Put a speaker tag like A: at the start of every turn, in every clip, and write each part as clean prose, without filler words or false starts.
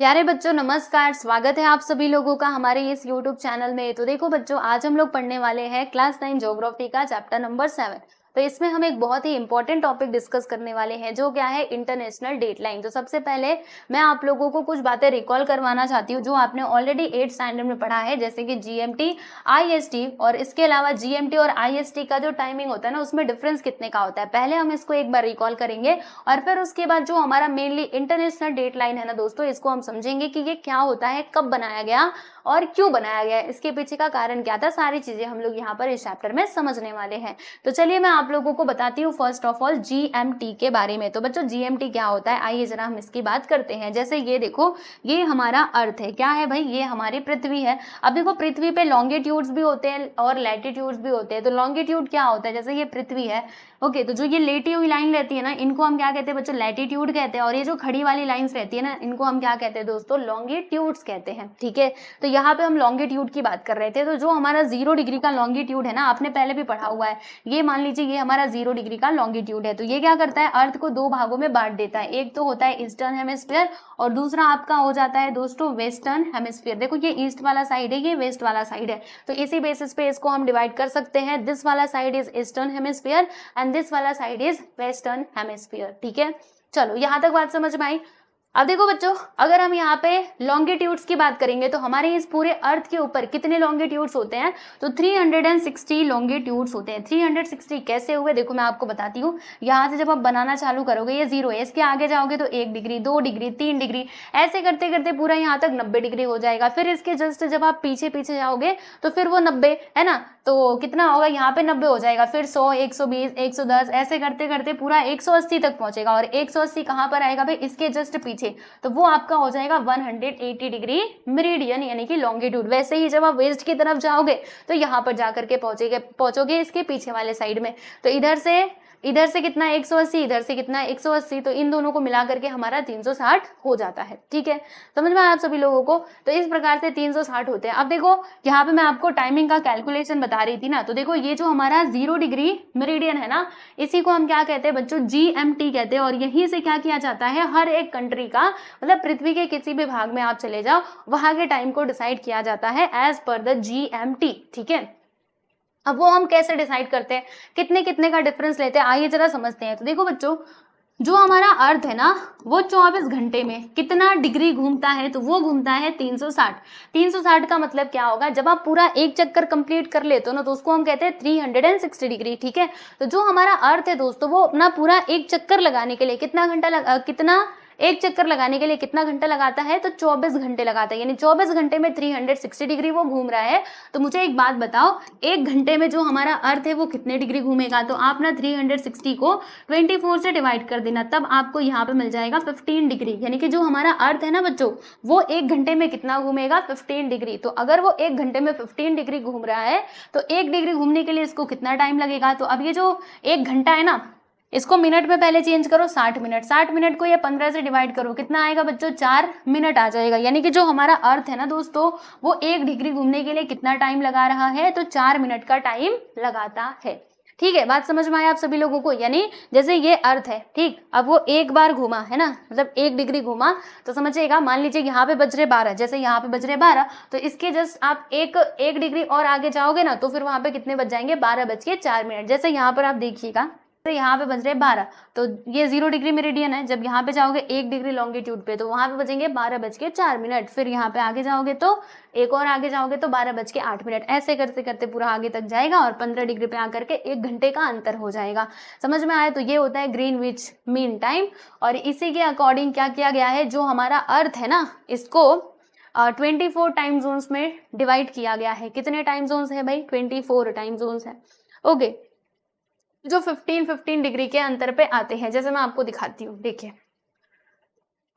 A: प्यारे बच्चों नमस्कार। स्वागत है आप सभी लोगों का हमारे इस YouTube चैनल में। तो देखो बच्चों, आज हम लोग पढ़ने वाले हैं क्लास 9 ज्योग्राफी का चैप्टर नंबर 7। तो इसमें हम एक बहुत ही इंपॉर्टेंट टॉपिक डिस्कस करने वाले हैं जो क्या है, इंटरनेशनल डेटलाइन। तो सबसे पहले मैं आप लोगों को कुछ बातें रिकॉल करवाना चाहती हूँ जो आपने ऑलरेडी 8th स्टैंडर्ड में पढ़ा है, जैसे कि GMT, IST और इसके अलावा GMT और IST का जो टाइमिंग होता है ना, उसमें डिफरेंस कितने का होता है। पहले हम इसको एक बार रिकॉल करेंगे और फिर उसके बाद जो हमारा मेनली इंटरनेशनल डेटलाइन है ना दोस्तों, इसको हम समझेंगे कि ये क्या होता है, कब बनाया गया और क्यों बनाया गया, इसके पीछे का कारण क्या था। सारी चीजें हम लोग यहाँ पर इस चैप्टर में समझने वाले हैं। तो चलिए मैं आप लोगों को बताती हूँ फर्स्ट ऑफ ऑल GMT के बारे में। तो बच्चों GMT क्या होता है, आइए जरा हम इसकी बात करते हैं। जैसे ये देखो, ये हमारा अर्थ है। क्या है भाई, ये हमारी पृथ्वी है। अब देखो, पृथ्वी पे लॉन्गिट्यूड्स भी होते हैं और लैटिट्यूड्स भी होते हैं। तो लॉन्गिट्यूड क्या होता है, जैसे ये पृथ्वी है, ओके, तो जो ये लेटी हुई लाइन रहती है ना, इनको हम क्या कहते हैं बच्चों, लैटिट्यूड कहते हैं। और ये जो खड़ी वाली लाइंस रहती है ना, इनको हम क्या कहते हैं दोस्तों, लॉन्गिट्यूड्स कहते हैं। ठीक है, तो यहाँ पे हम लॉन्गिट्यूड की बात कर रहे थे। तो जो हमारा 0 डिग्री का लॉन्गिट्यूड है ना, आपने पहले भी पढ़ा हुआ है, ये मान लीजिए ये हमारा 0 डिग्री का लॉन्गिट्यूड है। तो ये क्या करता है, अर्थ को दो भागों में बांट देता है। एक तो होता है ईस्टर्न हेमिस्फीयर और दूसरा आपका हो जाता है दोस्तों वेस्टर्न हेमिस्फीयर। देखो, ये ईस्ट वाला साइड है, ये वेस्ट वाला साइड है। तो इसी बेसिस पे इसको हम डिवाइड कर सकते हैं। दिस वाला side is eastern hemisphere and this वाला साइड इज वेस्टर्न हेमिस्फीयर। ठीक है, चलो यहाँ तक बात समझ में आई। अब देखो बच्चों, अगर हम यहाँ पे लॉन्गिट्यूड्स की बात करेंगे तो हमारे इस पूरे अर्थ के ऊपर कितने लॉन्गिट्यूड्स होते हैं, तो 360 लॉन्गिट्यूड्स होते हैं। 360 कैसे हुए, देखो मैं आपको बताती हूँ। यहाँ से जब आप बनाना चालू करोगे, ये 0 है, इसके आगे जाओगे तो 1 डिग्री, 2 डिग्री, 3 डिग्री, ऐसे करते करते पूरा यहाँ तक 90 डिग्री हो जाएगा। फिर इसके जस्ट जब आप पीछे पीछे जाओगे तो फिर वो 90 है ना, तो कितना होगा, यहाँ पे 90 हो जाएगा, फिर 100, 120, 110, ऐसे करते करते पूरा 180 तक पहुंचेगा। और 180 कहाँ पर आएगा भाई, इसके जस्ट पीछे, तो वो आपका हो जाएगा 180 डिग्री मेरिडियन, यानी कि लॉन्गिट्यूड। वैसे ही जब आप वेस्ट की तरफ जाओगे तो यहाँ पर जाकर के पहुंचोगे इसके पीछे वाले साइड में। तो इधर से कितना 180, इधर से कितना 180, तो इन दोनों को मिला करके हमारा 360 हो जाता है। ठीक है, समझ में आया आप सभी लोगों को। तो इस प्रकार से 360 होते हैं। अब देखो, यहाँ पे मैं आपको टाइमिंग का कैलकुलेशन बता रही थी ना, तो देखो ये जो हमारा 0 डिग्री मेरिडियन है ना, इसी को हम क्या कहते हैं बच्चों, GMT कहते हैं। और यहीं से क्या किया जाता है, हर एक कंट्री का, मतलब पृथ्वी के किसी भी भाग में आप चले जाओ, वहां के टाइम को डिसाइड किया जाता है एज पर द GMT। ठीक है, अब वो हम कैसे डिसाइड करते हैं, कितने कितने का डिफरेंस लेते हैं, आइए जरा समझते हैं। तो देखो बच्चों, जो हमारा अर्थ है ना, वो 24 घंटे में कितना डिग्री घूमता है, तो वो घूमता है 360। 360 का मतलब क्या होगा, जब आप पूरा एक चक्कर कंप्लीट कर लेते हो ना, तो उसको हम कहते हैं 360 डिग्री। ठीक है, तो जो हमारा अर्थ है दोस्तों, वो अपना पूरा एक चक्कर लगाने के लिए कितना एक चक्कर लगाने के लिए कितना घंटा लगाता है, तो 24 घंटे लगाता है। यानी 24 घंटे में 360 डिग्री वो घूम रहा है। तो मुझे एक बात बताओ, एक घंटे में जो हमारा अर्थ है वो कितने डिग्री घूमेगा, तो आप ना 360 को 24 से डिवाइड कर देना, तब आपको यहाँ पे मिल जाएगा 15 डिग्री। यानी कि जो हमारा अर्थ है ना बच्चों, वो एक घंटे में कितना घूमेगा, 15 डिग्री। तो अगर वो एक घंटे में 15 डिग्री घूम रहा है, तो एक डिग्री घूमने के लिए इसको कितना टाइम लगेगा। तो अब ये जो एक घंटा है ना, इसको मिनट में पहले चेंज करो, 60 मिनट। 60 मिनट को ये 15 से डिवाइड करो, कितना आएगा बच्चों, 4 मिनट आ जाएगा। यानी कि जो हमारा अर्थ है ना दोस्तों, वो एक डिग्री घूमने के लिए कितना टाइम लगा रहा है, तो 4 मिनट का टाइम लगाता है। ठीक है, बात समझ में आया आप सभी लोगों को। यानी जैसे ये अर्थ है, ठीक, अब वो एक बार घूमा है ना, मतलब 1 डिग्री घूमा, तो समझिएगा, मान लीजिए यहाँ पे बज रहे 12, जैसे यहाँ पे बज रहे 12, तो इसके जस्ट आप एक डिग्री और आगे जाओगे ना, तो फिर वहां पे कितने बज जाएंगे, 12:04। जैसे यहाँ पर आप देखिएगा, तो यहाँ पे बज रहे 12, तो ये 0 डिग्री मेरिडियन है। जब यहाँ पे जाओगे 1 डिग्री लॉन्गिट्यूड पे, तो वहां पे बजेंगे 12:04। फिर यहाँ पे आगे जाओगे तो एक और आगे जाओगे तो 12:08। ऐसे करते करते पूरा आगे तक जाएगा और 15 डिग्री पे आकर के 1 घंटे का अंतर हो जाएगा। समझ में आया। तो ये होता है ग्रीनविच मीन टाइम। और इसी के अकॉर्डिंग क्या किया गया है, जो हमारा अर्थ है ना, इसको 24 टाइम जोन्स में डिवाइड किया गया है। कितने टाइम जोन्स है भाई, 24 टाइम जोन्स है। ओके, जो 15-15 डिग्री के अंतर पे आते हैं। जैसे मैं आपको दिखाती हूँ, देखिए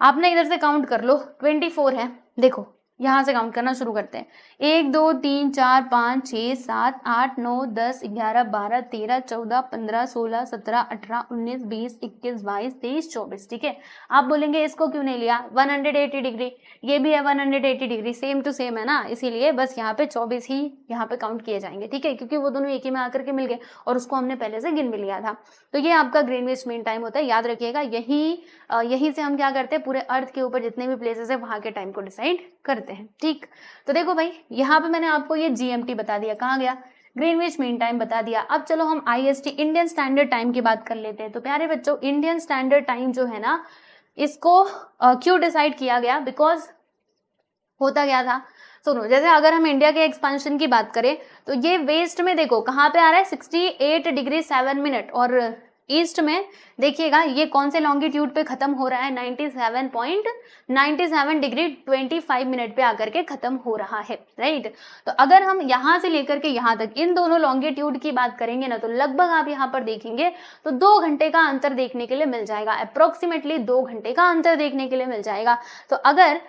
A: आपने इधर से काउंट कर लो, 24 है। देखो यहाँ से काउंट करना शुरू करते हैं। 1 2 3 4 5 6 7 8 9 10 11 12 13 14 15 16 17 18 19 20 21 22 23 24। ठीक है, आप बोलेंगे इसको क्यों नहीं लिया, 180 डिग्री, ये भी है 180 डिग्री, सेम टू सेम है ना, इसीलिए बस यहाँ पे 24 ही यहाँ पे काउंट किए जाएंगे। ठीक है, क्योंकि वो दोनों एक ही में आकर के मिल गए और उसको हमने पहले से गिन भी लिया था। तो ये आपका ग्रीनविच मीन टाइम होता है, याद रखिएगा। यही से हम क्या करते हैं, पूरे अर्थ के ऊपर जितने भी प्लेसेस है वहां के टाइम को डिसाइड करते हैं। ठीक, तो देखो भाई, यहाँ पे मैंने आपको ये जीएमटी बता दिया, कहाँ गया, ग्रीनविच मीन टाइम बता दिया। अब चलो हम आईएसटी, इंडियन स्टैंडर्ड टाइम की बात कर लेते हैं। तो प्यारे बच्चों, इंडियन स्टैंडर्ड टाइम जो है ना, इसको क्यों डिसाइड किया गया, बिकॉज होता क्या था, सुनो, जैसे अगर हम इंडिया के एक्सपेंशन की बात करें तो ये वेस्ट में देखो कहाँ पे आ रहा है, 68 डिग्री 7 मिनट, और ईस्ट में देखिएगा ये कौन से लॉन्गिट्यूड पे खत्म हो रहा है, 97.97 डिग्री 25 मिनट पे आकर के खत्म हो रहा है, राइट। तो अगर हम यहाँ से लेकर के यहाँ तक इन दोनों लॉन्गिट्यूड की बात करेंगे ना, तो लगभग आप यहाँ पर देखेंगे तो 2 घंटे का अंतर देखने के लिए मिल जाएगा, अप्रोक्सीमेटली 2 घंटे का अंतर देखने के लिए मिल जाएगा। तो अगर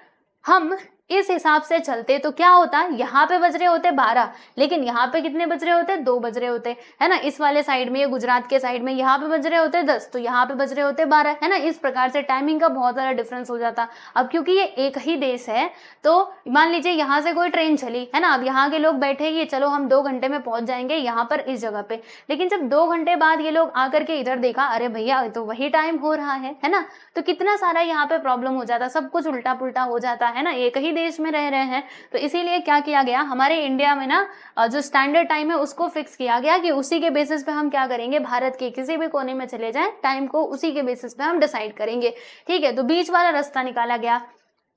A: हम इस हिसाब से चलते तो क्या होता, यहाँ पे बज रहे होते 12, लेकिन यहाँ पे कितने बज रहे होते, 2 बज रहे होते, है ना। इस वाले साइड में, ये गुजरात के साइड में, यहाँ पे बज रहे होते 10, तो यहाँ पे बज रहे होते 12, है ना। इस प्रकार से टाइमिंग का बहुत सारा डिफरेंस हो जाता। अब क्योंकि ये एक ही देश है, तो मान लीजिए यहाँ से कोई ट्रेन चली, है ना, अब यहाँ के लोग बैठे कि चलो हम 2 घंटे में पहुंच जाएंगे यहाँ पर इस जगह पे, लेकिन जब 2 घंटे बाद ये लोग आकर के इधर देखा, अरे भैया तो वही टाइम हो रहा है ना, तो कितना सारा यहाँ पे प्रॉब्लम हो जाता, सब कुछ उल्टा पुल्टा हो जाता है ना, एक ही देश में रह रहे हैं। तो इसीलिए क्या किया गया, हमारे इंडिया में ना जो स्टैंडर्ड टाइम है उसको फिक्स किया गया कि उसी के बेसिस पे हम क्या करेंगे, भारत के किसी भी कोने में चले जाएं, टाइम को उसी के बेसिस पे हम डिसाइड करेंगे। ठीक है, तो बीच वाला रास्ता निकाला गया।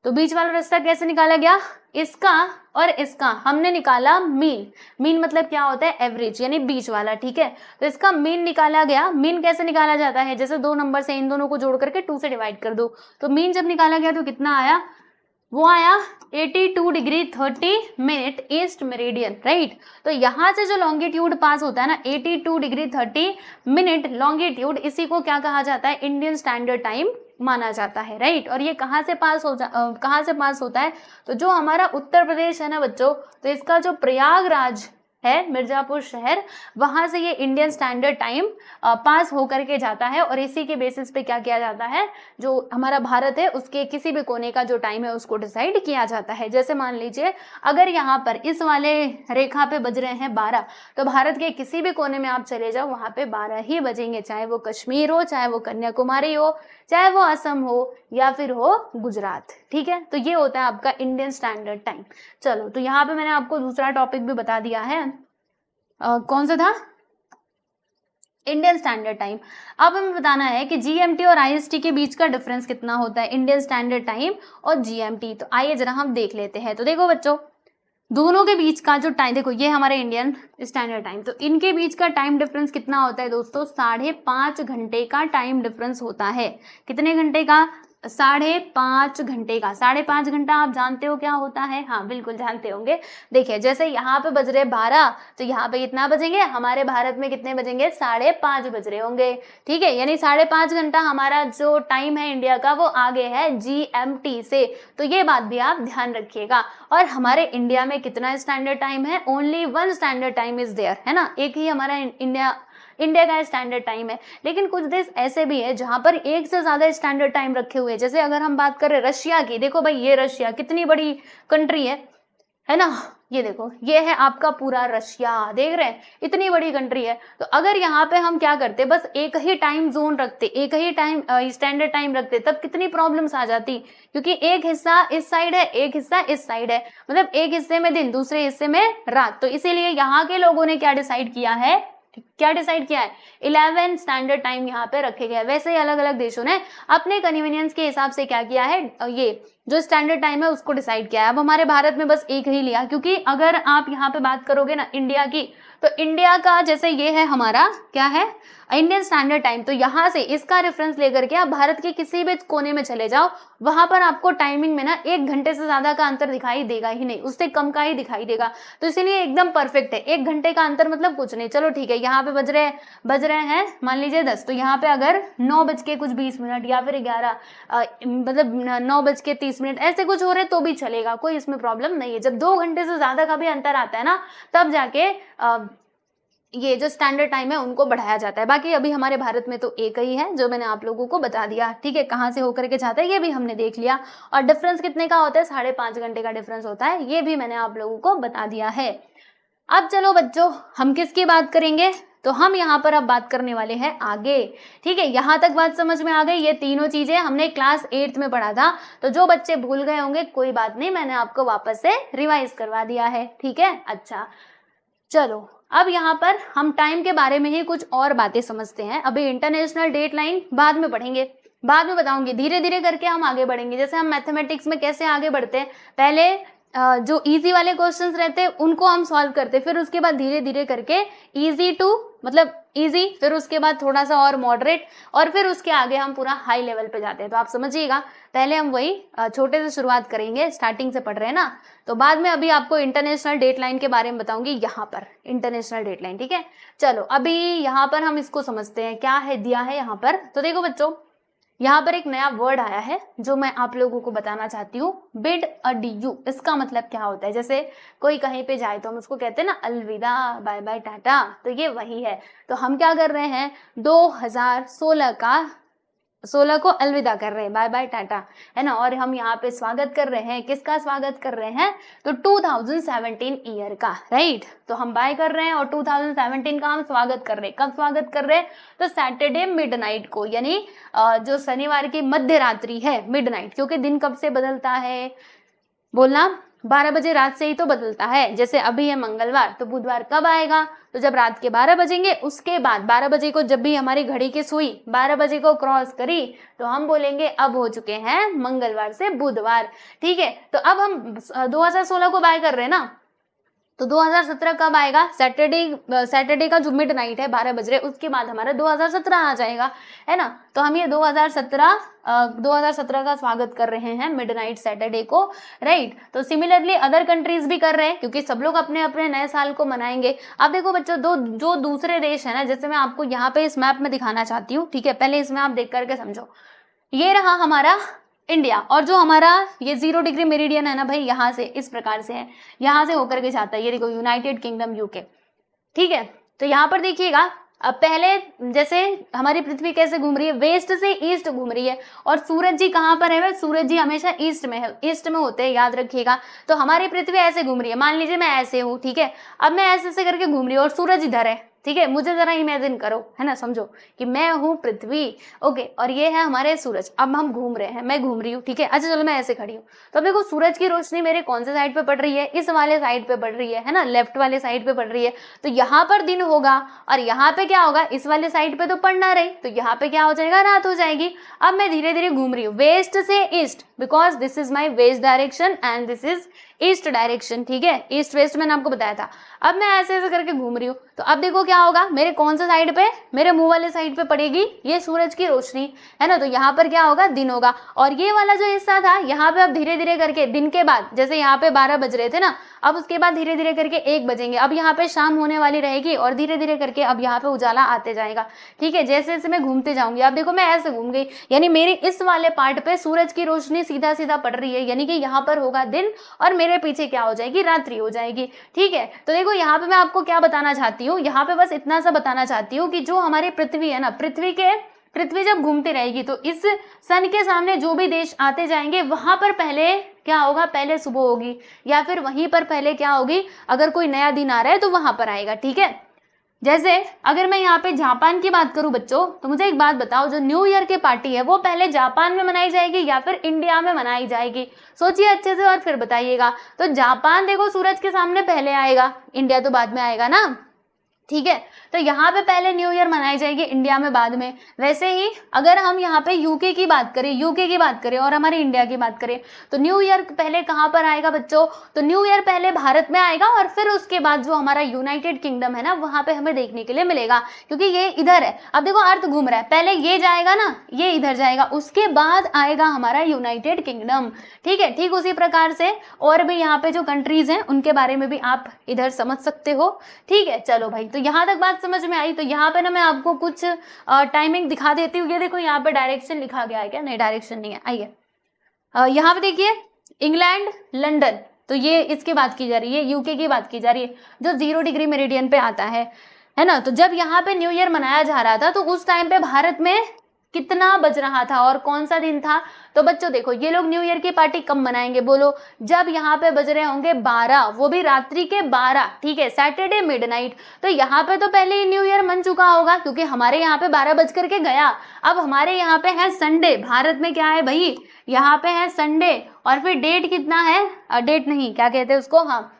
A: तो बीच वाला रास्ता कैसे निकाला गया, इसका और इसका हमने निकाला मीन। मीन मतलब क्या होता है, एवरेज, यानी बीच वाला। ठीक है, तो इसका मीन निकाला गया। मीन कैसे निकाला जाता है, जैसे 2 नंबर से इन दोनों को जोड़ करके 2 से डिवाइड कर दो, तो मीन जब निकाला गया तो कितना आया, वो आया 82 degree 30 minute east meridian, right. तो यहाँ से जो लॉन्गिट्यूड पास होता है ना, 82 डिग्री 30 मिनट लॉन्गिट्यूड, इसी को क्या कहा जाता है, इंडियन स्टैंडर्ड टाइम माना जाता है, राइट। और ये कहाँ से पास होता है, तो जो हमारा उत्तर प्रदेश है ना बच्चों, तो इसका जो प्रयागराज है, मिर्जापुर शहर, वहां से ये इंडियन स्टैंडर्ड टाइम पास होकर के जाता है, और इसी के बेसिस पे क्या किया जाता है, जो हमारा भारत है उसके किसी भी कोने का जो टाइम है उसको डिसाइड किया जाता है। जैसे मान लीजिए अगर यहाँ पर इस वाले रेखा पे बज रहे हैं 12, तो भारत के किसी भी कोने में आप चले जाओ वहां पे 12 ही बजेंगे, चाहे वो कश्मीर हो, चाहे वो कन्याकुमारी हो, चाहे वो असम हो, या फिर हो गुजरात। ठीक है, तो ये होता है आपका इंडियन स्टैंडर्ड टाइम। चलो, तो यहाँ पे मैंने आपको दूसरा टॉपिक भी बता दिया है, कौन सा था, इंडियन स्टैंडर्ड टाइम। अब हमें बताना है कि जीएमटी और आईएसटी के बीच का डिफरेंस कितना होता है, इंडियन स्टैंडर्ड टाइम और जीएमटी। तो आइए जरा हम देख लेते हैं। तो देखो बच्चों, दोनों के बीच का जो टाइम, देखो ये हमारे इंडियन स्टैंडर्ड टाइम, तो इनके बीच का टाइम डिफरेंस कितना होता है दोस्तों, 5.5 घंटे का टाइम डिफरेंस होता है। कितने घंटे का, 5.5 घंटे का। 5.5 घंटा आप जानते हो क्या होता है, हाँ बिल्कुल जानते होंगे। देखिए जैसे यहाँ पे बज रहे 12, तो यहाँ पे कितना बजेंगे, हमारे भारत में कितने बजेंगे, 5.5 बज रहे होंगे। ठीक है, यानी 5.5 घंटा हमारा जो टाइम है इंडिया का, वो आगे है जीएमटी से। तो ये बात भी आप ध्यान रखिएगा। और हमारे इंडिया में कितना स्टैंडर्ड टाइम है, only 1 standard time is there, है ना, एक ही हमारा इंडिया का स्टैंडर्ड टाइम है। लेकिन कुछ देश ऐसे भी है जहां पर एक से ज्यादा स्टैंडर्ड टाइम रखे हुए हैं। जैसे अगर हम बात करें रशिया की, देखो भाई ये रशिया कितनी बड़ी कंट्री है ना, ये देखो ये है आपका पूरा रशिया, देख रहे हैं इतनी बड़ी कंट्री है। तो अगर यहाँ पे हम क्या करते, बस एक ही टाइम जोन रखते, एक ही टाइम स्टैंडर्ड टाइम रखते, तब कितनी प्रॉब्लम्स आ जाती, क्योंकि एक हिस्सा इस साइड है, एक हिस्सा इस साइड है, मतलब एक हिस्से में दिन, दूसरे हिस्से में रात। तो इसीलिए यहाँ के लोगों ने क्या डिसाइड किया है, 11 स्टैंडर्ड टाइम यहाँ पे रखे गए। वैसे ही अलग अलग देशों ने अपने कन्वीनियंस के हिसाब से क्या किया है, ये जो स्टैंडर्ड टाइम है उसको डिसाइड किया है। अब हमारे भारत में बस एक ही लिया, क्योंकि अगर आप यहाँ पे बात करोगे ना इंडिया की, तो इंडिया का जैसे ये है हमारा क्या है, इंडियन स्टैंडर्ड टाइम। तो यहाँ से इसका रेफरेंस लेकर के आप भारत के किसी भी कोने में चले जाओ, वहां पर आपको टाइमिंग में ना 1 घंटे से ज्यादा का अंतर दिखाई देगा ही नहीं, उससे कम का ही दिखाई देगा। तो इसीलिए एकदम परफेक्ट है, 1 घंटे का अंतर मतलब कुछ नहीं। चलो ठीक है, यहाँ पे बज रहे हैं मान लीजिए 10, तो यहाँ पे अगर 9:20 या फिर 11 मतलब 9:30 ऐसे कुछ हो रहे तो भी चलेगा, कोई इसमें प्रॉब्लम नहीं है। जब 2 घंटे से ज्यादा का भी अंतर आता है ना, तब जाके ये जो स्टैंडर्ड टाइम है उनको बढ़ाया जाता है। बाकी अभी हमारे भारत में तो एक ही है जो मैंने आप लोगों को बता दिया, ठीक है। कहाँ से होकर के जाता है ये भी हमने देख लिया, और डिफरेंस कितने का होता है, 5.5 घंटे का डिफरेंस होता है, ये भी मैंने आप लोगों को बता दिया है। अब चलो बच्चों, हम किसकी बात करेंगे, तो हम यहाँ पर अब बात करने वाले हैं आगे, ठीक है। यहाँ तक बात समझ में आ गई। ये तीनों चीजें हमने क्लास 8th में पढ़ा था, तो जो बच्चे भूल गए होंगे कोई बात नहीं, मैंने आपको वापस से रिवाइज करवा दिया है, ठीक है। अच्छा चलो, अब यहाँ पर हम टाइम के बारे में ही कुछ और बातें समझते हैं। अभी इंटरनेशनल डेट लाइन बाद में पढ़ेंगे, बाद में बताऊंगी, धीरे धीरे करके हम आगे बढ़ेंगे। जैसे हम मैथमेटिक्स में कैसे आगे बढ़ते हैं, पहले जो इजी वाले क्वेश्चंस रहते हैं उनको हम सॉल्व करते, फिर उसके बाद धीरे धीरे करके इजी टू मतलब इजी, फिर उसके बाद थोड़ा सा और मॉडरेट, और फिर उसके आगे हम पूरा हाई लेवल पे जाते हैं। तो आप समझिएगा, पहले हम वही छोटे से शुरुआत करेंगे, स्टार्टिंग से पढ़ रहे हैं ना, तो बाद में अभी आपको इंटरनेशनल डेट लाइन के बारे में बताऊंगी, यहाँ पर इंटरनेशनल डेट लाइन, ठीक है। चलो अभी यहाँ पर हम इसको समझते हैं, क्या है दिया है यहाँ पर। तो देखो बच्चों, यहाँ पर एक नया वर्ड आया है जो मैं आप लोगों को बताना चाहती हूँ, बिड अडियू। इसका मतलब क्या होता है, जैसे कोई कहीं पे जाए तो हम उसको कहते हैं ना अलविदा, बाय बाय, टाटा, तो ये वही है। तो हम क्या कर रहे हैं, 2016 को अलविदा कर रहे हैं, बाय बाय टाटा, है ना। और हम यहाँ पे स्वागत कर रहे हैं, किसका स्वागत कर रहे हैं, तो 2017 ईयर का, राइट। तो हम बाय कर रहे हैं और 2017 का हम स्वागत कर रहे हैं। कब स्वागत कर रहे हैं, तो सैटरडे मिडनाइट को, यानी जो शनिवार की मध्य रात्रि है, मिडनाइट, क्योंकि दिन कब से बदलता है, बोलना 12 बजे रात से ही तो बदलता है। जैसे अभी है मंगलवार, तो बुधवार कब आएगा, तो जब रात के 12 बजेंगे, उसके बाद 12 बजे को जब भी हमारी घड़ी की सुई 12 बजे को क्रॉस करी, तो हम बोलेंगे अब हो चुके हैं मंगलवार से बुधवार, ठीक है। तो अब हम 2016 को बाय कर रहे हैं ना, तो 2017 कब आएगा, सैटरडे का जो मिडनाइट है 12 बज रहे, उसके बाद हमारा 2017 आ जाएगा, है ना। तो हम ये 2017 का स्वागत कर रहे हैं मिडनाइट सैटरडे को, राइट। तो सिमिलरली अदर कंट्रीज भी कर रहे हैं, क्योंकि सब लोग अपने अपने नए साल को मनाएंगे। अब देखो बच्चों, जो दूसरे देश है ना, जैसे मैं आपको यहाँ पे इस मैप में दिखाना चाहती हूँ, ठीक है। पहले इसमें आप देख करके समझो, ये रहा हमारा इंडिया, और जो हमारा ये 0 डिग्री मेरिडियन है ना भाई, यहाँ से इस प्रकार से है, यहाँ से होकर के जाता है, ये देखो यूनाइटेड किंगडम यूके, ठीक है। तो यहाँ पर देखिएगा, अब पहले जैसे हमारी पृथ्वी कैसे घूम रही है, वेस्ट से ईस्ट घूम रही है, और सूरज जी कहाँ पर है, सूरज जी हमेशा ईस्ट में है, ईस्ट में होते हैं, याद रखिएगा। तो हमारी पृथ्वी ऐसे घूम रही है, मान लीजिए मैं ऐसे हूँ, ठीक है। अब मैं ऐसे ऐसे करके घूम रही हूँ और सूरज इधर है, ठीक है। मुझे जरा इमेजिन करो, है ना, समझो कि मैं हूँ पृथ्वी, ओके, और ये है हमारे सूरज। अब हम घूम रहे हैं, मैं घूम रही हूँ, ठीक है। अच्छा चलो मैं ऐसे खड़ी हूँ, तो अब देखो सूरज की रोशनी मेरे कौन से साइड पे पड़ रही है, इस वाले साइड पे पड़ रही है ना, लेफ्ट वाले साइड पे पड़ रही है। तो यहाँ पर दिन होगा, और यहाँ पे क्या होगा, इस वाले साइड पे तो पड़ ना रही, तो यहाँ पे क्या हो जाएगा, रात हो जाएगी। अब मैं धीरे धीरे घूम रही हूँ वेस्ट से east, because this is my west direction and this is east direction, ठीक है। ईस्ट वेस्ट मैंने आपको बताया था। अब मैं ऐसे ऐसे करके घूम रही हूँ, तो अब देखो क्या होगा, मेरे कौन सा साइड पे, मेरे मुंह वाले साइड पे पड़ेगी ये सूरज की रोशनी, है ना। तो यहाँ पर क्या होगा, दिन होगा। और ये वाला जो हिस्सा था, यहाँ पे अब धीरे धीरे करके दिन के बाद, जैसे यहाँ पे 12 बज रहे थे ना, अब उसके बाद धीरे धीरे करके 1 बजेंगे, अब यहाँ पे शाम होने वाली रहेगी, और धीरे धीरे करके अब यहाँ पे उजाला आते जाएगा, ठीक है। जैसे जैसे मैं घूमते जाऊंगी, अब देखो मैं ऐसे घूम गई, यानी मेरे इस वाले पार्ट पे सूरज की रोशनी सीधा सीधा पड़ रही है, यानी कि यहाँ पर होगा दिन, और मेरे पीछे क्या हो जाएगी, रात्रि हो जाएगी, ठीक है। तो देखो यहाँ पे मैं आपको क्या बताना चाहती हूँ, यहाँ पे बस इतना सा बताना चाहती हूँ कि जो हमारी पृथ्वी है ना, पृथ्वी जब घूमती रहेगी, तो इस सन के सामने जो भी देश आते जाएंगे, वहां पर पहले क्या होगा, पहले सुबह होगी, या फिर वहीं पर पहले क्या होगी, अगर कोई नया दिन आ रहा है तो वहां पर आएगा, ठीक है। जैसे अगर मैं यहाँ पे जापान की बात करूं बच्चों, तो मुझे एक बात बताओ, जो न्यू ईयर की पार्टी है वो पहले जापान में मनाई जाएगी या फिर इंडिया में मनाई जाएगी, सोचिए अच्छे से और फिर बताइएगा। तो जापान देखो सूरज के सामने पहले आएगा, इंडिया तो बाद में आएगा ना, ठीक है। तो यहाँ पे पहले न्यू ईयर मनाई जाएगी, इंडिया में बाद में। वैसे ही अगर हम यहाँ पे यूके की बात करें और हमारे इंडिया की बात करें, तो न्यू ईयर पहले कहाँ पर आएगा बच्चों, तो न्यू ईयर पहले भारत में आएगा, और फिर उसके बाद जो हमारा यूनाइटेड किंगडम है ना, वहां पे हमें देखने के लिए मिलेगा, क्योंकि ये इधर है। अब देखो अर्थ घूम रहा है, पहले ये जाएगा ना, ये इधर जाएगा, उसके बाद आएगा हमारा यूनाइटेड किंगडम, ठीक है। ठीक उसी प्रकार से और भी यहाँ पे जो कंट्रीज हैं उनके बारे में भी आप इधर समझ सकते हो, ठीक है। चलो भाई, तो तो यहाँ तक बात समझ में आई। तो यहाँ पे ना मैं आपको कुछ टाइमिंग दिखा देती हूँ। ये देखो यहाँ पे डायरेक्शन लिखा गया है क्या? नहीं, डायरेक्शन नहीं है। आइए यहाँ पे देखिए, इंग्लैंड, लंदन, तो ये इसकी बात की जा रही है, यूके की बात की जा रही है, जो 0 डिग्री मेरिडियन पे आता है ना। तो जब यहाँ पे न्यू ईयर मनाया जा रहा था तो उस टाइम पे भारत में कितना बज रहा था और कौन सा दिन था? तो बच्चों देखो, ये लोग न्यू ईयर की पार्टी कब मनाएंगे बोलो? जब यहाँ पे बज रहे होंगे 12, वो भी रात्रि के 12, ठीक है, सैटरडे मिडनाइट। तो यहाँ पे तो पहले ही न्यू ईयर मन चुका होगा, क्योंकि हमारे यहाँ पे 12 बज करके गया। अब हमारे यहाँ पे है संडे, भारत में क्या है भाई, यहाँ पे है संडे, और फिर डेट कितना है, डेट नहीं, क्या कहते हैं उसको, हाँ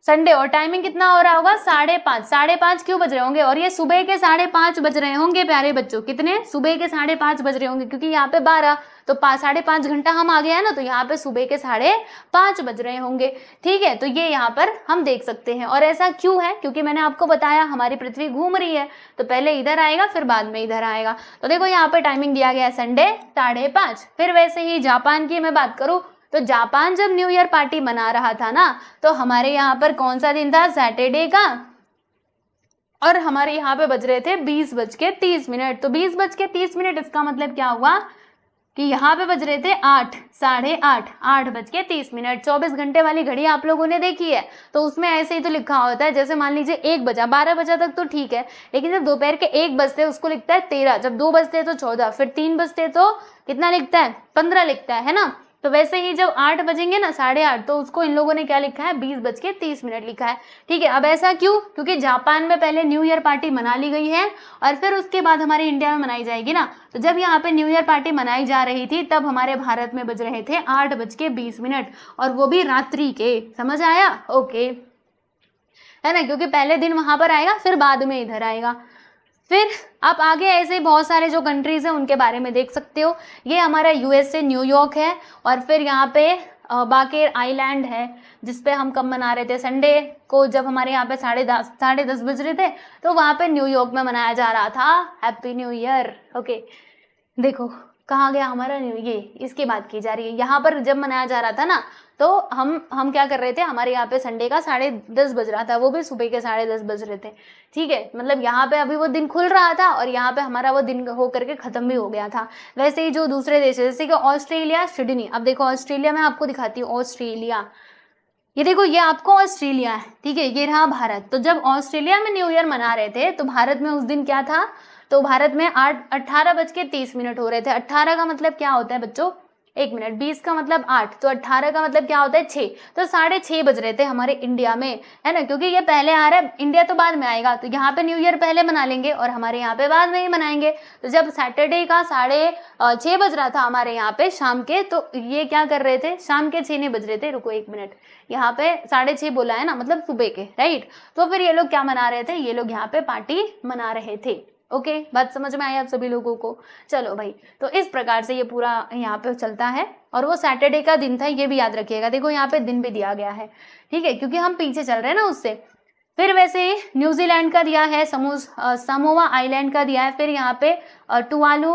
A: संडे, और टाइमिंग कितना हो रहा होगा? 5:30। 5:30 क्यों बज रहे होंगे? और ये सुबह के 5:30 बज रहे होंगे प्यारे बच्चों। कितने? सुबह के 5:30 बज रहे होंगे, क्योंकि यहाँ पे 12, तो 5.5 घंटा हम आ गए हैं ना, तो यहाँ पे सुबह के 5:30 बज रहे होंगे, ठीक है। तो ये यहाँ पर हम देख सकते हैं। और ऐसा क्यों है? क्योंकि मैंने आपको बताया हमारी पृथ्वी घूम रही है, तो पहले इधर आएगा फिर बाद में इधर आएगा। तो देखो यहाँ पे टाइमिंग दिया गया है संडे 5:30। फिर वैसे ही जापान की मैं बात करूँ तो जापान जब न्यू ईयर पार्टी मना रहा था ना, तो हमारे यहाँ पर कौन सा दिन था? सैटरडे का, और हमारे यहाँ पे बज रहे थे 20:30। तो 20:30, इसका मतलब क्या हुआ कि यहाँ पे बज रहे थे 8, 8:30, 8:30। 24 घंटे वाली घड़ी आप लोगों ने देखी है, तो उसमें ऐसे ही तो लिखा होता है, जैसे मान लीजिए 1 बजा, 12 बजा तक तो ठीक है, लेकिन जब दोपहर के 1 बजते हैं उसको लिखता है 13, जब 2 बजते हैं तो 14, फिर 3 बजते तो कितना लिखता है? 15 लिखता है ना। तो वैसे ही जब 8 बजेंगे ना, 8:30, तो उसको इन लोगों ने क्या लिखा है? 20:30 लिखा है, ठीक है। अब ऐसा क्यों? क्योंकि जापान में पहले न्यू ईयर पार्टी मना ली गई है और फिर उसके बाद हमारे इंडिया में मनाई जाएगी ना। तो जब यहाँ पे न्यू ईयर पार्टी मनाई जा रही थी तब हमारे भारत में बज रहे थे 8:20, और वो भी रात्रि के। समझ आया? ओके, है ना, क्योंकि पहले दिन वहां पर आएगा फिर बाद में इधर आएगा। फिर आप आगे ऐसे बहुत सारे जो कंट्रीज हैं उनके बारे में देख सकते हो। ये हमारा यूएसए न्यूयॉर्क है, और फिर यहाँ पे बाकेर आइलैंड है, जिसपे हम कब मना रहे थे? संडे को, जब हमारे यहाँ पे 10:30 बज रहे थे, तो वहाँ पे न्यूयॉर्क में मनाया जा रहा था हैप्पी न्यू ईयर। ओके, देखो कहाँ गया हमारा न्यू, ये इसकी बात की जा रही है। यहाँ पर जब मनाया जा रहा था ना, तो हम क्या कर रहे थे, हमारे यहाँ पे संडे का 10:30 बज रहा था, वो भी सुबह के 10:30 बज रहे थे, ठीक है। मतलब यहाँ पे अभी वो दिन खुल रहा था और यहाँ पे हमारा वो दिन हो करके खत्म भी हो गया था। वैसे ही जो दूसरे देश है, जैसे कि ऑस्ट्रेलिया, सिडनी, अब देखो ऑस्ट्रेलिया में आपको दिखाती हूँ, ऑस्ट्रेलिया, ये देखो ये आपको ऑस्ट्रेलिया है, ठीक है, ये रहा भारत। तो जब ऑस्ट्रेलिया में न्यू ईयर मना रहे थे तो भारत में उस दिन क्या था? तो भारत में 18:30 हो रहे थे। 18 का मतलब क्या होता है बच्चों? 1 मिनट। 20 का मतलब 8, तो 18 का मतलब क्या होता है? 6। तो 6:30 बज रहे थे हमारे इंडिया में, है ना, क्योंकि ये पहले आ रहा है, इंडिया तो बाद में आएगा। तो यहाँ पे न्यू ईयर पहले मना लेंगे और हमारे यहाँ पे बाद में ही मनाएंगे। तो जब सैटरडे का 6:30 बज रहा था हमारे यहाँ पे शाम के, तो ये क्या कर रहे थे? शाम के 6 नहीं बज रहे थे, रुको 1 मिनट, यहाँ पे 6:30 बोला है ना, मतलब सुबह के, राइट। तो फिर ये लोग क्या मना रहे थे? ये लोग यहाँ पे पार्टी मना रहे थे। ओके, बात समझ में आई आप सभी लोगों को? चलो भाई, तो इस प्रकार से ये पूरा यहाँ पे चलता है। और वो सैटरडे का दिन था, ये भी याद रखिएगा। देखो यहाँ पे दिन भी दिया गया है, ठीक है, क्योंकि हम पीछे चल रहे हैं ना उससे। फिर वैसे न्यूजीलैंड का दिया है, समोआ आइलैंड का दिया है, फिर यहाँ पे टुवालू,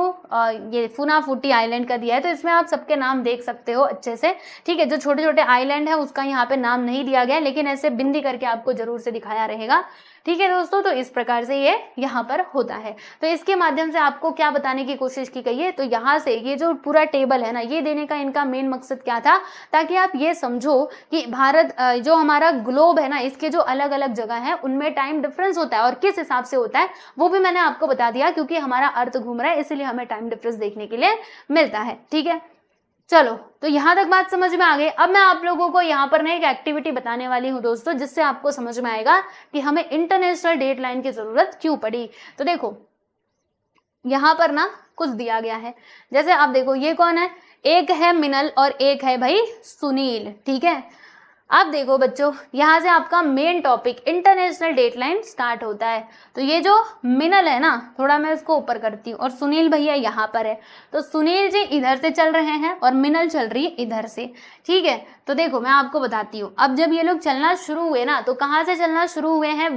A: ये फुनाफुटी आइलैंड का दिया है। तो इसमें आप सबके नाम देख सकते हो अच्छे से, ठीक है। जो छोटे छोटे आइलैंड है उसका यहाँ पे नाम नहीं दिया गया, लेकिन ऐसे बिंदी करके आपको जरूर से दिखाया रहेगा, ठीक है दोस्तों। तो इस प्रकार से ये यहाँ पर होता है। तो इसके माध्यम से आपको क्या बताने की कोशिश की गई है? तो यहाँ से ये जो पूरा टेबल है ना, ये देने का इनका मेन मकसद क्या था? ताकि आप ये समझो कि भारत, जो हमारा ग्लोब है ना, इसके जो अलग अलग जगह है उनमें टाइम डिफरेंस होता है, और किस हिसाब से होता है वो भी मैंने आपको बता दिया, क्योंकि हमारा अर्थ घूम रहा है इसलिए हमें टाइम डिफरेंस देखने के लिए मिलता है, ठीक है। चलो, तो यहाँ तक बात समझ में आ गई। अब मैं आप लोगों को यहाँ पर ना एक एक्टिविटी बताने वाली हूँ दोस्तों, जिससे आपको समझ में आएगा कि हमें इंटरनेशनल डेट लाइन की जरूरत क्यों पड़ी। तो देखो यहाँ पर ना कुछ दिया गया है, जैसे आप देखो ये कौन है? एक है मिनल और एक है भाई सुनील, ठीक है। अब देखो बच्चों, यहाँ से आपका main topic international dateline start होता है। तो ये जो मिनल है ना, थोड़ा मैं इसको ऊपर करती हूँ, और सुनील भैया यहाँ पर है। तो सुनील जी इधर से चल रहे हैं और मिनल चल रही है इधर से, ठीक है। तो देखो मैं आपको बताती हूँ, अब जब ये लोग चलना शुरू हुए ना, तो कहाँ से चलना शुरू हुए हैं?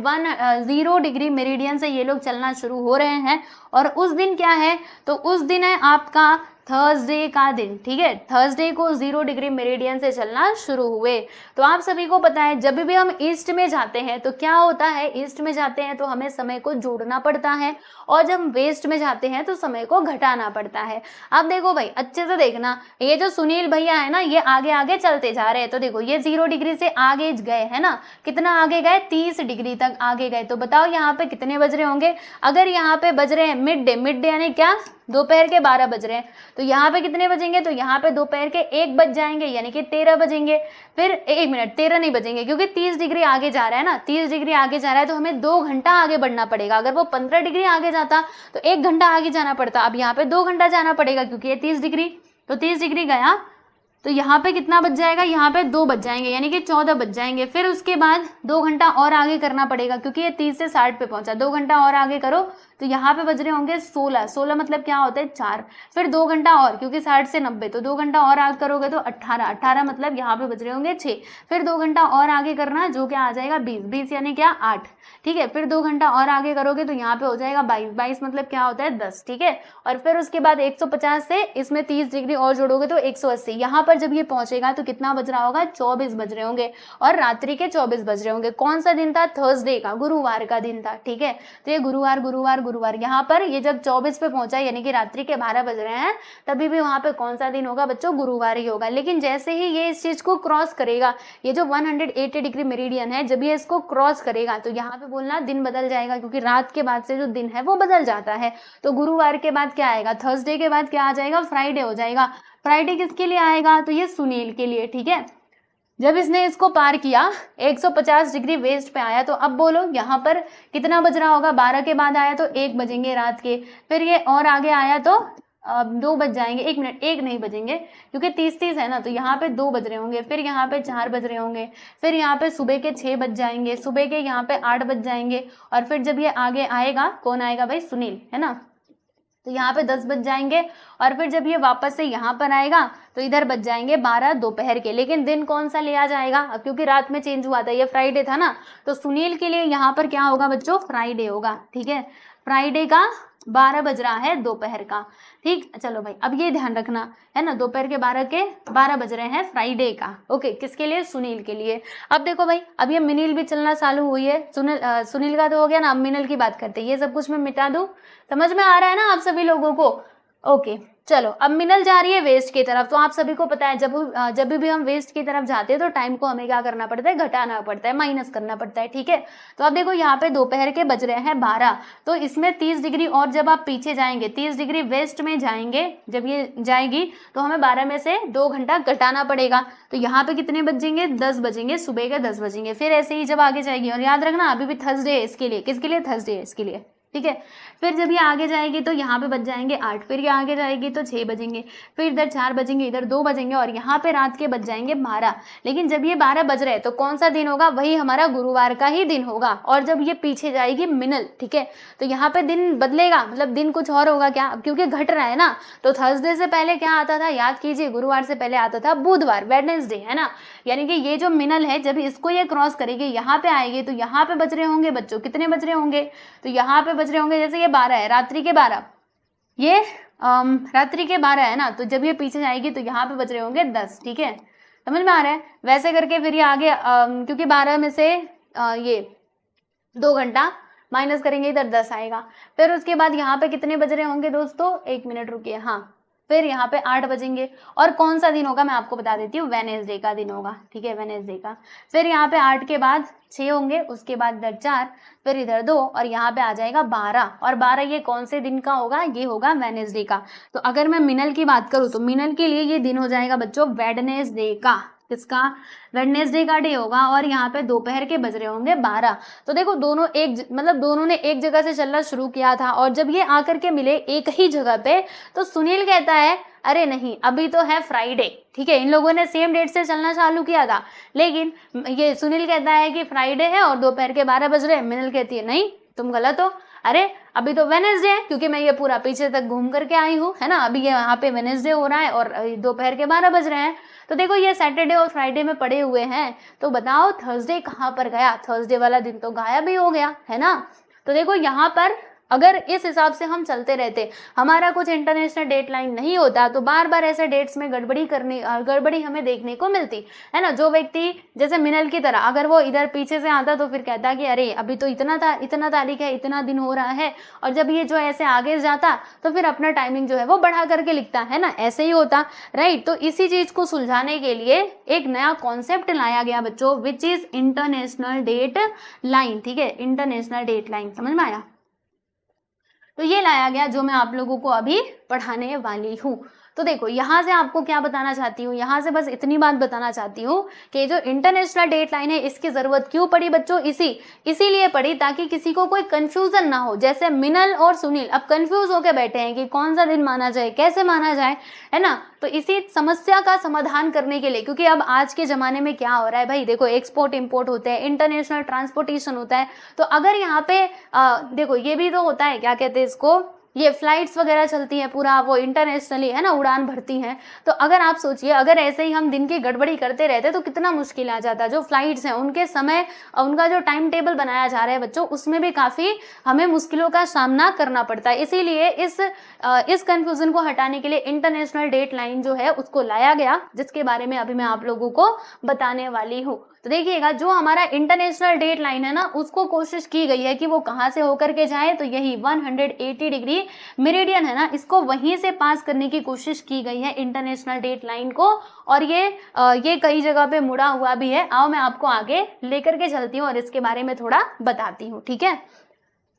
A: 0 डिग्री मेरिडियन से ये लोग चलना शुरू हो रहे हैं। और उस दिन क्या है? तो उस दिन है आपका थर्सडे का दिन, ठीक है। थर्सडे को 0 डिग्री मेरिडियन से चलना शुरू हुए। तो आप सभी को पता है जब भी हम ईस्ट में जाते हैं तो क्या होता है, ईस्ट में जाते हैं तो हमें समय को जोड़ना पड़ता है, और जब वेस्ट में जाते हैं तो समय को घटाना पड़ता है। अब देखो भाई अच्छे से देखना, ये जो सुनील भैया है ना, ये आगे आगे चलते जा रहे हैं। तो देखो ये 0 डिग्री से आगे गए है ना, कितना आगे गए, 30 डिग्री तक आगे गए। तो बताओ यहाँ पे कितने बज रहे होंगे। अगर यहाँ पे बज रहे हैं मिड डे, मिड डे यानी क्या, दोपहर के 12 बज रहे हैं। तो यहाँ पे कितने बजेंगे, तो यहाँ पे दोपहर के 1 बज जाएंगे, यानी कि 13 बजेंगे। फिर 1 मिनट, 13 नहीं बजेंगे, क्योंकि 30 डिग्री आगे जा रहा है ना, 30 डिग्री आगे जा रहा है तो हमें 2 घंटा आगे बढ़ना पड़ेगा। अगर वो 15 डिग्री आगे जाता तो 1 घंटा आगे जाना पड़ता। अब यहाँ पे 2 घंटा जाना पड़ेगा क्योंकि ये 30 डिग्री, तो 30 डिग्री गया तो यहाँ पे कितना बच जाएगा, यहाँ पे 2 बज जाएंगे, यानी कि 14 बज जाएंगे। फिर उसके बाद 2 घंटा और आगे करना पड़ेगा क्योंकि ये 30 से 60 पे पहुंचा। 2 घंटा और आगे करो तो यहाँ पे बज रहे होंगे 16, 16 मतलब क्या होता है 4। फिर 2 घंटा और, क्योंकि 60 से 90, तो 2 घंटा और आगे करोगे तो 18, 18 मतलब यहाँ पे बज रहे होंगे 6। फिर 2 घंटा और आगे करना, जो क्या आ जाएगा 20, 20 यानी क्या 8, ठीक है। फिर 2 घंटा और आगे करोगे तो यहाँ पे हो जाएगा 22, 22 मतलब क्या होता है 10, ठीक है। और फिर उसके बाद 150 से इसमें 30 डिग्री और जोड़ोगे तो 180। यहाँ पर जब ये पहुंचेगा तो कितना बज रहा होगा, 24 बज रहे होंगे, और रात्रि के 24 बज रहे होंगे। कौन सा दिन था, थर्सडे का, गुरुवार का दिन था, ठीक है। तो ये गुरुवार गुरुवार गुरुवार, यहाँ पर ये जब 24 पे पहुंचा यानी कि रात्रि के 12 बज रहे हैं, तभी भी वहां पे कौन सा दिन होगा बच्चों, गुरुवार ही होगा। लेकिन जैसे ही ये इस चीज को क्रॉस करेगा, ये जो 180 डिग्री मेरिडियन है, जब ये इसको क्रॉस करेगा तो यहाँ पे बोलना दिन बदल जाएगा, क्योंकि रात के बाद से जो दिन है वो बदल जाता है। तो गुरुवार के बाद क्या आएगा, थर्सडे के बाद क्या आ जाएगा, फ्राइडे हो जाएगा। फ्राइडे किसके लिए आएगा, तो ये सुनील के लिए, ठीक है। जब इसने इसको पार किया 150 डिग्री वेस्ट पे आया, तो अब बोलो यहाँ पर कितना बज रहा होगा, 12 के बाद आया तो 1 बजेंगे रात के। फिर ये और आगे आया तो 2 बज जाएंगे, 1 मिनट, 1 नहीं बजेंगे क्योंकि 30-30 है ना, तो यहाँ पे 2 बज रहे होंगे। फिर यहाँ पे 4 बज रहे होंगे। फिर यहाँ पे सुबह के 6 बज जाएंगे, सुबह के यहाँ पे 8 बज जाएंगे। और फिर जब ये आगे आएगा, कौन आएगा भाई, सुनील, है ना, तो यहाँ पे 10 बज जाएंगे। और फिर जब ये वापस से यहाँ पर आएगा तो इधर बज जाएंगे 12 दोपहर के। लेकिन दिन कौन सा ले आ जाएगा, अब क्योंकि रात में चेंज हुआ था, ये फ्राइडे था ना, तो सुनील के लिए यहाँ पर क्या होगा बच्चों, फ्राइडे होगा, ठीक है। फ्राइडे का 12 बज रहा है दोपहर का, ठीक। चलो भाई अब ये ध्यान रखना है ना, दोपहर के 12 बज रहे हैं फ्राइडे का, ओके। किसके लिए, सुनील के लिए। अब देखो भाई, अब ये मिनिल भी चलना चालू हुई है। सुनील का तो हो गया ना, अब मिनल की बात करते हैं। ये सब कुछ मैं मिटा दूं, समझ में आ रहा है ना आप सभी लोगों को, ओके। चलो अब मिनल जा रही है वेस्ट की तरफ। तो आप सभी को पता है जब भी हम वेस्ट की तरफ जाते हैं तो टाइम को हमें क्या करना पड़ता है, घटाना पड़ता है, माइनस करना पड़ता है, ठीक है। तो अब देखो यहाँ पे दोपहर के बज रहे हैं 12, तो इसमें 30 डिग्री और जब आप पीछे जाएंगे, 30 डिग्री वेस्ट में जाएंगे, जब ये जाएगी तो हमें 12 में से 2 घंटा घटाना पड़ेगा। तो यहाँ पे कितने बजेंगे, 10 बजेंगे, सुबह के 10 बजेंगे। फिर ऐसे ही जब आगे जाएगी, और याद रखना अभी भी थर्सडे है इसके लिए, किसके लिए, थर्सडे है इसके लिए, ठीक है। फिर जब ये आगे जाएगी तो यहाँ पे बज जाएंगे 8, फिर ये आगे जाएगी तो 6 बजेंगे, फिर इधर 4 बजेंगे, इधर 2 बजेंगे, और यहाँ पे रात के बज जाएंगे 12। लेकिन जब ये 12 बज रहे हैं तो कौन सा दिन होगा, वही हमारा गुरुवार का ही दिन होगा। और जब ये पीछे जाएगी मिनल, ठीक है, तो यहाँ पे दिन बदलेगा, मतलब दिन कुछ और होगा क्या, क्योंकि घट रहा है ना। तो थर्सडे से पहले क्या आता था, याद कीजिए, गुरुवार से पहले आता था बुधवार, वेडनेसडे, है ना। यानी कि ये जो मिनल है, जब इसको ये क्रॉस करेगी, यहाँ पे आएगी, तो यहाँ पे बज रहे होंगे बच्चों, कितने बज रहे होंगे, तो यहाँ पे बज रहे होंगे, जैसे ये 12 है, रात्रि के 12, ये रात्रि के 12 है ना, तो जब ये पीछे जाएगी तो यहाँ पे बज रहे होंगे 10, ठीक है। समझ में आ रहा है, वैसे करके फिर ये आगे क्योंकि 12 में से ये 2 घंटा माइनस करेंगे, इधर 10 आएगा। फिर उसके बाद यहाँ पे कितने बज रहे होंगे दोस्तों, 1 मिनट रुकिए, हाँ, फिर यहाँ पे 8 बजेंगे। और कौन सा दिन होगा मैं आपको बता देती हूँ, वेडनेसडे का दिन होगा, ठीक है, वेडनेसडे का। फिर यहाँ पे 8 के बाद 6 होंगे, उसके बाद इधर 4, फिर इधर 2, और यहाँ पे आ जाएगा 12। और 12 ये कौन से दिन का होगा, ये होगा वेडनेसडे का। तो अगर मैं मिनल की बात करूँ तो मिनल के लिए ये दिन हो जाएगा बच्चों वेडनेसडे का, किसका, वेडनेसडे का डे होगा। और यहाँ पे दोपहर के बज रहे होंगे 12। तो देखो दोनों दोनों ने एक जगह से चलना शुरू किया था, और जब ये आकर के मिले एक ही जगह पे, तो सुनील कहता है अरे नहीं, अभी तो है फ्राइडे, ठीक है। इन लोगों ने सेम डेट से चलना चालू किया था, लेकिन ये सुनील कहता है कि फ्राइडे है और दोपहर के 12 बज रहे हैं। मिनल कहती है नहीं, तुम गलत हो, अरे अभी तो वेडनेसडे है, क्योंकि मैं ये पूरा पीछे तक घूम करके आई हूँ, है ना। अभी ये यहाँ पे वेडनेसडे हो रहा है और दोपहर के 12 बज रहे हैं। तो देखो ये सैटरडे और फ्राइडे में पड़े हुए हैं, तो बताओ थर्सडे कहाँ पर गया, थर्सडे वाला दिन तो गायब ही हो गया, है ना। तो देखो यहाँ पर अगर इस हिसाब से हम चलते रहते, हमारा कुछ इंटरनेशनल डेडलाइन नहीं होता, तो बार बार ऐसे डेट्स में गड़बड़ी हमें देखने को मिलती है ना। जो व्यक्ति जैसे मिनल की तरह अगर वो इधर पीछे से आता तो फिर कहता कि अरे अभी तो इतना तारीख है, इतना दिन हो रहा है, और जब ये जो ऐसे आगे जाता तो फिर अपना टाइमिंग जो है वो बढ़ा करके लिखता है ना, ऐसे ही होता, राइट। तो इसी चीज को सुलझाने के लिए एक नया कॉन्सेप्ट लाया गया बच्चों, which is international date line. ठीक है, इंटरनेशनल डेट लाइन, समझ में आया। तो ये लाया गया जो मैं आप लोगों को अभी पढ़ाने वाली हूँ। तो देखो यहाँ से आपको क्या बताना चाहती हूँ, यहाँ से बस इतनी बात बताना चाहती हूँ कि जो इंटरनेशनल डेडलाइन है इसकी जरूरत क्यों पड़ी बच्चों, इसीलिए पड़ी ताकि किसी को कोई कंफ्यूजन ना हो। जैसे मिनल और सुनील अब कंफ्यूज होकर बैठे हैं कि कौन सा दिन माना जाए, कैसे माना जाए, है ना। तो इसी समस्या का समाधान करने के लिए, क्योंकि अब आज के जमाने में क्या हो रहा है भाई, देखो एक्सपोर्ट इंपोर्ट होते हैं, इंटरनेशनल ट्रांसपोर्टेशन होता है, तो अगर यहाँ पे देखो ये भी तो होता है, क्या कहते हैं इसको, ये फ्लाइट्स वगैरह चलती हैं, पूरा वो इंटरनेशनली है ना, उड़ान भरती हैं। तो अगर आप सोचिए अगर ऐसे ही हम दिन की गड़बड़ी करते रहते तो कितना मुश्किल आ जाता। जो फ्लाइट्स हैं उनके समय, उनका जो टाइम टेबल बनाया जा रहा है बच्चों, उसमें भी काफ़ी हमें मुश्किलों का सामना करना पड़ता है। इसीलिए इस कंफ्यूजन को हटाने के लिए इंटरनेशनल डेट लाइन जो है उसको लाया गया, जिसके बारे में अभी मैं आप लोगों को बताने वाली हूँ। तो देखिएगा जो हमारा इंटरनेशनल डेट लाइन है ना, उसको कोशिश की गई है कि वो कहाँ से होकर के जाए, तो यही 180 डिग्री मेरिडियन है ना, इसको वहीं से पास करने की कोशिश की गई है इंटरनेशनल डेट लाइन को। और ये कई जगह पे मुड़ा हुआ भी है। आओ मैं आपको आगे लेकर के चलती हूँ और इसके बारे में थोड़ा बताती हूँ, ठीक है।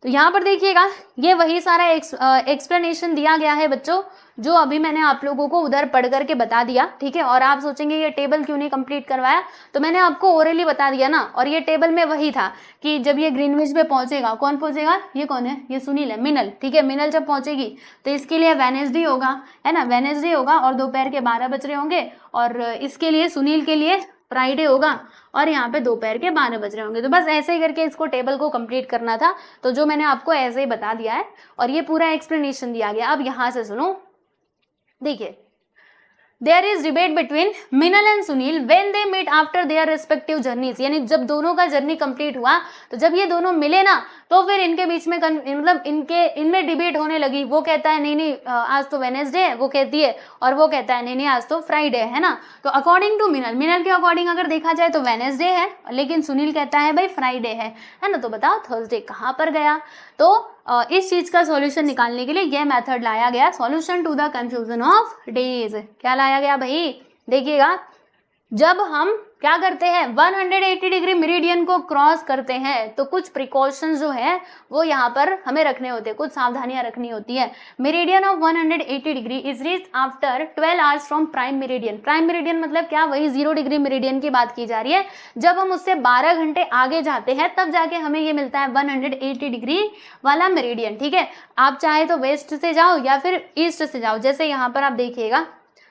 A: तो यहाँ पर देखिएगा ये वही सारा एक्सप्लेनेशन दिया गया है बच्चों, जो अभी मैंने आप लोगों को उधर पढ़ करके बता दिया, ठीक है। और आप सोचेंगे ये टेबल क्यों नहीं कंप्लीट करवाया, तो मैंने आपको ओरली बता दिया ना। और ये टेबल में वही था कि जब ये ग्रीनविच पे पहुंचेगा, कौन पहुंचेगा, ये कौन है, ये सुनील है, मिनल, ठीक है। मिनल जब पहुंचेगी तो इसके लिए वेडनेसडे होगा, है ना, वेडनेसडे होगा और दोपहर के 12 बज रहे होंगे। और इसके लिए सुनील के लिए फ्राइडे होगा और यहाँ पे दोपहर के 12 बज रहे होंगे। तो बस ऐसे ही करके इसको टेबल को कंप्लीट करना था, तो जो मैंने आपको ऐसे ही बता दिया है और ये पूरा एक्सप्लेनेशन दिया गया। अब यहाँ से सुनो, देखिए, there is debate between Minal and Sunil when they meet after their respective journeys. यानी जब दोनों का जर्नी कंप्लीट हुआ, तो जब ये दोनों मिले ना, तो फिर इनके बीच में मतलब इनमें डिबेट होने लगी। वो कहता है नहीं आज तो वेडनेसडे है, वो कहती है, और वो कहता है नहीं आज तो फ्राइडे है ना। तो अकॉर्डिंग टू मिनल के अकॉर्डिंग अगर देखा जाए तो वेडनेसडे है, लेकिन सुनील कहता है भाई फ्राइडे है ना। तो बताओ थर्सडे कहाँ पर गया। तो इस चीज का सॉल्यूशन निकालने के लिए यह मेथड लाया गया, solution to the confusion of days. क्या लाया गया भाई, देखिएगा, जब हम क्या करते हैं 180 डिग्री मेरिडियन को क्रॉस करते हैं तो कुछ प्रिकॉशंस जो है वो यहाँ पर हमें रखने होते हैं, कुछ सावधानियां रखनी होती है। Meridian of 180 degree is reach after 12 hours from prime meridian. Prime meridian मतलब क्या, वही 0 डिग्री मेरिडियन की बात की जा रही है। जब हम उससे 12 घंटे आगे जाते हैं तब जाके हमें ये मिलता है 180 डिग्री वाला मेरिडियन, ठीक है। आप चाहे तो वेस्ट से जाओ या फिर ईस्ट से जाओ। जैसे यहाँ पर आप देखिएगा,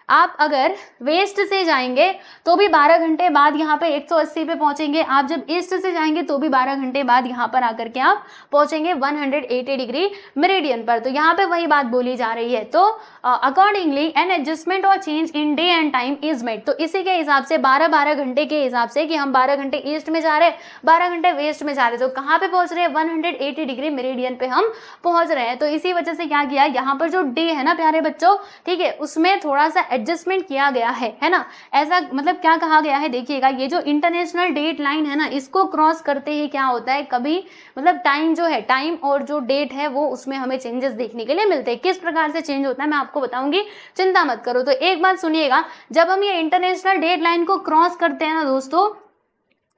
A: आप अगर वेस्ट से जाएंगे तो भी 12 घंटे बाद यहाँ पे 180 पे पहुंचेंगे। आप जब ईस्ट से जाएंगे तो भी 12 घंटे बाद यहाँ पर आकर के आप पहुंचेंगे 180 डिग्री मेरिडियन पर। तो यहाँ पे वही बात बोली जा रही है। तो अकॉर्डिंगली एन एडजस्टमेंट और change in day and time is made. तो इसी के हिसाब से 12 घंटे के हिसाब से कि हम 12 घंटे ईस्ट में जा रहे हैं, 12 घंटे वेस्ट में जा रहे हैं, तो कहाँ पे पहुंच रहे हैं, 180 डिग्री मेरिडियन पे हम पहुंच रहे हैं। तो इसी वजह से क्या किया, यहाँ पर जो डे है ना प्यारे बच्चों, ठीक है, उसमें थोड़ा सा एडजस्टमेंट किया गया है ना। ऐसा मतलब क्या कहा गया है, देखिएगा, ये जो इंटरनेशनल डेट लाइन है ना, इसको क्रॉस करते ही क्या होता है, कभी मतलब टाइम जो है, टाइम और जो डेट है वो उसमें हमें चेंजेस देखने के लिए मिलते हैं। किस प्रकार से चेंज होता है मैं आपको बताऊंगी, चिंता मत करो। तो एक बात सुनिएगा, जब हम ये इंटरनेशनल डेट लाइन को क्रॉस करते हैं ना दोस्तों,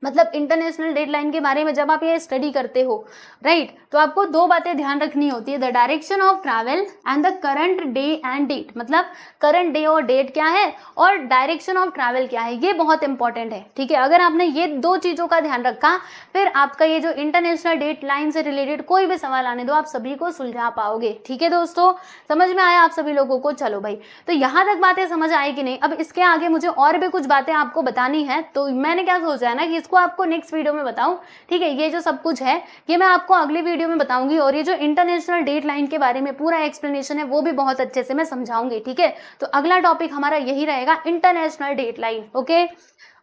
A: मतलब इंटरनेशनल डेडलाइन के बारे में जब आप ये स्टडी करते हो, राइट, तो आपको दो बातें ध्यान रखनी होती है, the direction of travel and the current day and date. मतलब करंट डे और डेट क्या है और डायरेक्शन ऑफ ट्रैवल क्या है, ये बहुत इंपॉर्टेंट है, ठीक है। अगर आपने ये दो चीज़ों का ध्यान रखा, फिर आपका ये जो इंटरनेशनल डेट लाइन से रिलेटेड कोई भी सवाल आने दो, आप सभी को सुलझा पाओगे, ठीक है दोस्तों। समझ में आया आप सभी लोगों को, चलो भाई, तो यहाँ तक बातें समझ आई कि नहीं। अब इसके आगे मुझे और भी कुछ बातें आपको बतानी है, तो मैंने क्या सोचा है ना कि इसको आपको नेक्स्ट वीडियो में बताऊं, ठीक है। ये जो सब कुछ है ये मैं आपको अगली वीडियो में बताऊंगी, और ये जो इंटरनेशनल डेट लाइन के बारे में पूरा एक्सप्लेनेशन है वो भी बहुत अच्छे से मैं समझाऊंगी, ठीक है। तो अगला टॉपिक हमारा यही रहेगा, इंटरनेशनल डेट लाइन, ओके।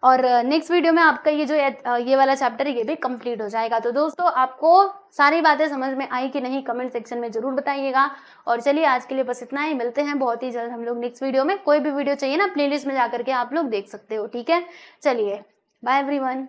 A: और नेक्स्ट वीडियो में आपका ये वाला चैप्टर ये भी कंप्लीट हो जाएगा। तो दोस्तों आपको सारी बातें समझ में आई कि नहीं, कमेंट सेक्शन में जरूर बताइएगा। और चलिए आज के लिए बस इतना ही, मिलते हैं बहुत ही जल्द हम लोग नेक्स्ट वीडियो में। कोई भी वीडियो चाहिए ना, प्लेलिस्ट में जाकर के आप लोग देख सकते हो, ठीक है। चलिए बाय एवरीवन।